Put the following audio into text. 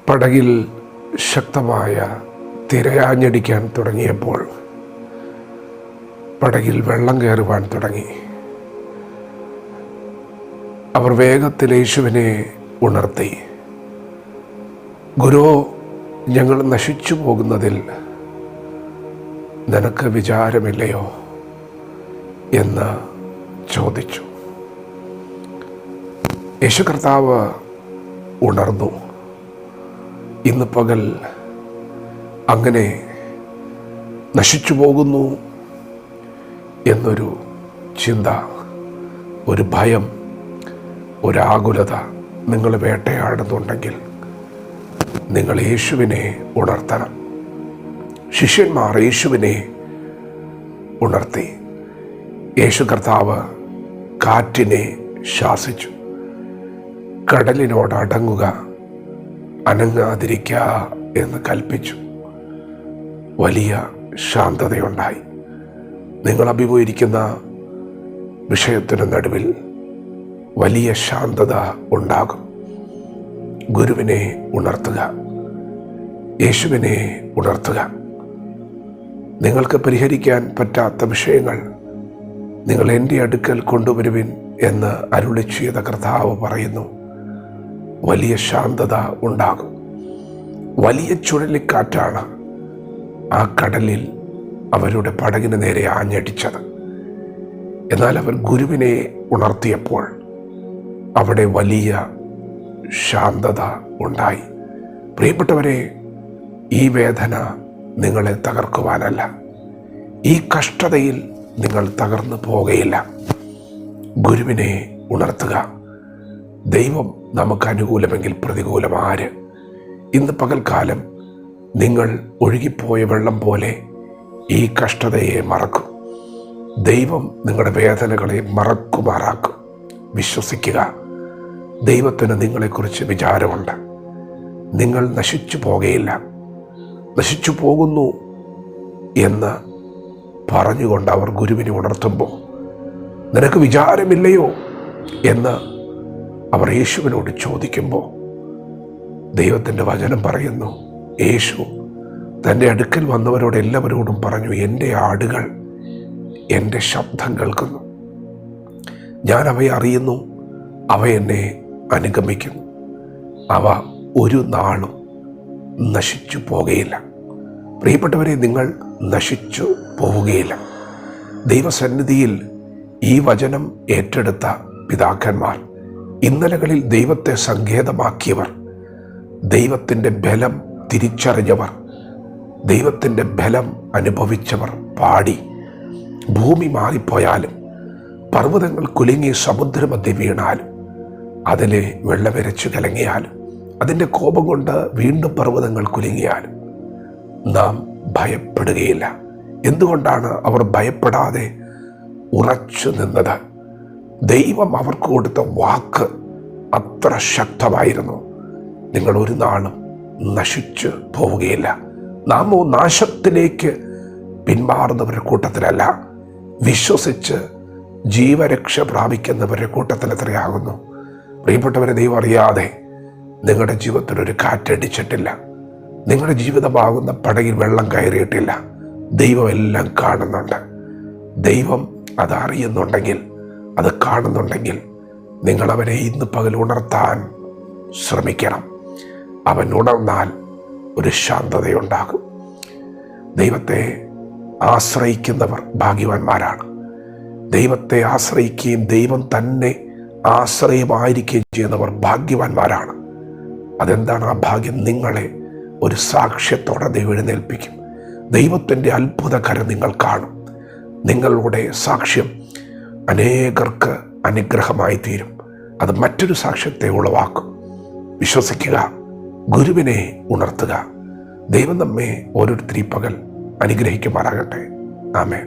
പടകിൽ ശക്തമായ തിരയാഞ്ഞടിക്കാൻ തുടങ്ങിയപ്പോൾ പടകിൽ വെള്ളം കയറുവാൻ തുടങ്ങി. അവർ വേഗത്തിൽ യേശുവിനെ ഉണർത്തി. ഗുരു, ഞങ്ങൾ നശിച്ചു പോകുന്നതിൽ നിനക്ക് വിചാരമില്ലയോ എന്ന് ചോദിച്ചു. യേശു കർത്താവ് ഉണർന്നു. ഇന്ന് പകൽ അങ്ങനെ നശിച്ചു പോകുന്നു എന്നൊരു ചിന്ത, ഒരു ഭയം, ഒരാകുലത നിങ്ങൾ വേട്ടയാടുന്നുണ്ടെങ്കിൽ നിങ്ങൾ യേശുവിനെ ഉണർത്തണം. ശിഷ്യന്മാർ യേശുവിനെ ഉണർത്തി. യേശു കർത്താവ് കാറ്റിനെ ശാസിച്ചു. കടലിനോട് അടങ്ങുക, അനങ്ങാതിരിക്കുക എന്ന് കൽപ്പിച്ചു. വലിയ ശാന്തതയുണ്ടായി. നിങ്ങൾ അഭിമുഖീകരിക്കുന്ന വിഷയത്തിന് നടുവിൽ വലിയ ശാന്തത ഉണ്ടാകും. ഗുരുവിനെ ഉണർത്തുക, യേശുവിനെ ഉണർത്തുക. നിങ്ങൾക്ക് പരിഹരിക്കാൻ പറ്റാത്ത വിഷയങ്ങൾ നിങ്ങൾ എൻ്റെ അടുക്കൽ കൊണ്ടുവരുവിൻ എന്ന് അരുളി ചെയ്ത കർത്താവ് പറയുന്നു. വലിയ ശാന്തത ഉണ്ടാകും. വലിയ ചുഴലിക്കാറ്റാണ് ആ കടലിൽ അവരുടെ പടകിന് നേരെ ആഞ്ഞടിച്ചത്. എന്നാൽ അവർ ഗുരുവിനെ ഉണർത്തിയപ്പോൾ അവിടെ വലിയ ശാന്തത ഉണ്ടായി. പ്രിയപ്പെട്ടവരെ, ഈ വേദന നിങ്ങളെ തകർക്കുവാനല്ല, ഈ കഷ്ടതയിൽ നിങ്ങൾ തകർന്നു പോകുകയില്ല. ഗുരുവിനെ ഉണർത്തുക. ദൈവം നമുക്ക് അനുകൂലമെങ്കിൽ പ്രതികൂലം ആര്? ഇന്ന് പകൽക്കാലം നിങ്ങൾ ഒഴുകിപ്പോയ വെള്ളം പോലെ ഈ കഷ്ടതയെ മറക്കും. ദൈവം നിങ്ങളുടെ വേദനകളെ മറക്കുമാറാക്കും. വിശ്വസിക്കുക, ദൈവത്തിന് നിങ്ങളെക്കുറിച്ച് വിചാരമുണ്ട്. നിങ്ങൾ നശിച്ചു പോകുകയില്ല. നശിച്ചു പോകുന്നു എന്ന് പറഞ്ഞുകൊണ്ട് അവർ ഗുരുവിനെ ഉണർത്തുമ്പോൾ നിനക്ക് വിചാരമില്ലയോ എന്ന് അവർ യേശുവിനോട് ചോദിക്കുമ്പോൾ ദൈവത്തിൻ്റെ വചനം പറയുന്നു, യേശു തൻ്റെ അടുക്കൽ വന്നവരോട് എല്ലാവരോടും പറഞ്ഞു, എൻ്റെ ആടുകൾ എൻ്റെ ശബ്ദം കേൾക്കുന്നു. ഞാൻ അവയെ അറിയുന്നു, അവ എന്നെ അനുഗമിക്കുന്നു. അവ ഒരു നാളും നശിച്ചു പോകുകയില്ല. പ്രിയപ്പെട്ടവരെ, നിങ്ങൾ നശിച്ചു പോവുകയില്ല. ദൈവസന്നിധിയിൽ ഈ വചനം ഏറ്റെടുത്ത പിതാക്കന്മാർ, ഇന്നലകളിൽ ദൈവത്തെ സങ്കേതമാക്കിയവർ, ദൈവത്തിൻ്റെ ബലം തിരിച്ചറിഞ്ഞവർ, ദൈവത്തിൻ്റെ ബലം അനുഭവിച്ചവർ പാടി. ഭൂമി മാറിപ്പോയാലും, പർവ്വതങ്ങൾ കുലുങ്ങി സമുദ്രമധ്യ വീണാലും, അതിലെ വെള്ളമിരച്ചു കലങ്ങിയാലും, അതിൻ്റെ കോപം കൊണ്ട് വീണ്ടും പർവ്വതങ്ങൾ കുലുങ്ങിയാലും നാം ഭയപ്പെടുകയില്ല. എന്തുകൊണ്ടാണ് അവർ ഭയപ്പെടാതെ ഉറച്ചു നിന്നത്? ദൈവം അവർക്ക് കൊടുത്ത വാക്ക് അത്ര ശക്തമായിരുന്നു. നിങ്ങൾ ഒരു നാളും നശിച്ചു പോവുകയില്ല. നാമോ നാശത്തിലേക്ക് പിന്മാറുന്നവരുടെ കൂട്ടത്തിലല്ല, വിശ്വസിച്ച് ജീവരക്ഷ പ്രാപിക്കുന്നവരുടെ കൂട്ടത്തിൽ എത്രയാകുന്നു. പ്രിയപ്പെട്ടവരെ, ദൈവം അറിയാതെ നിങ്ങളുടെ ജീവിതത്തിലൊരു കാറ്റടിച്ചിട്ടില്ല. നിങ്ങളുടെ ജീവിതമാകുന്ന പടകിൽ വെള്ളം കയറിയിട്ടില്ല. ദൈവം എല്ലാം കാണുന്നുണ്ട്. ദൈവം അത് അറിയുന്നുണ്ടെങ്കിൽ, അത് കാണുന്നുണ്ടെങ്കിൽ, നിങ്ങൾ അവനെ ഇന്ന് പകൽ ഉണർത്താൻ ശ്രമിക്കണം. അവൻ ഉണർന്നാൽ ഒരു ശാന്തതയുണ്ടാകും. ദൈവത്തെ ആശ്രയിക്കുന്നവർ ഭാഗ്യവാന്മാരാണ്. ദൈവത്തെ ആശ്രയിക്കുകയും ദൈവം തന്നെ ആശ്രയമായിരിക്കുകയും ചെയ്യുന്നവർ ഭാഗ്യവാന്മാരാണ്. അതെന്താണ് ആ ഭാഗ്യം? നിങ്ങളെ ഒരു സാക്ഷ്യത്തോടെ ദൈവം എഴുന്നേൽപ്പിക്കും. ദൈവത്തിൻ്റെ അത്ഭുതകരം നിങ്ങൾ കാണും. നിങ്ങളുടെ സാക്ഷ്യം അനേകർക്ക് അനുഗ്രഹമായി തീരും. അത് മറ്റൊരു സാക്ഷ്യത്തെ ഉളവാക്കും. വിശ്വസിക്കുക, ഗുരുവിനെ ഉണർത്തുക. ദൈവം നമ്മെ ഓരോരുത്തരും പകൽ അനുഗ്രഹിക്കുമാറാകട്ടെ. ആമേൻ.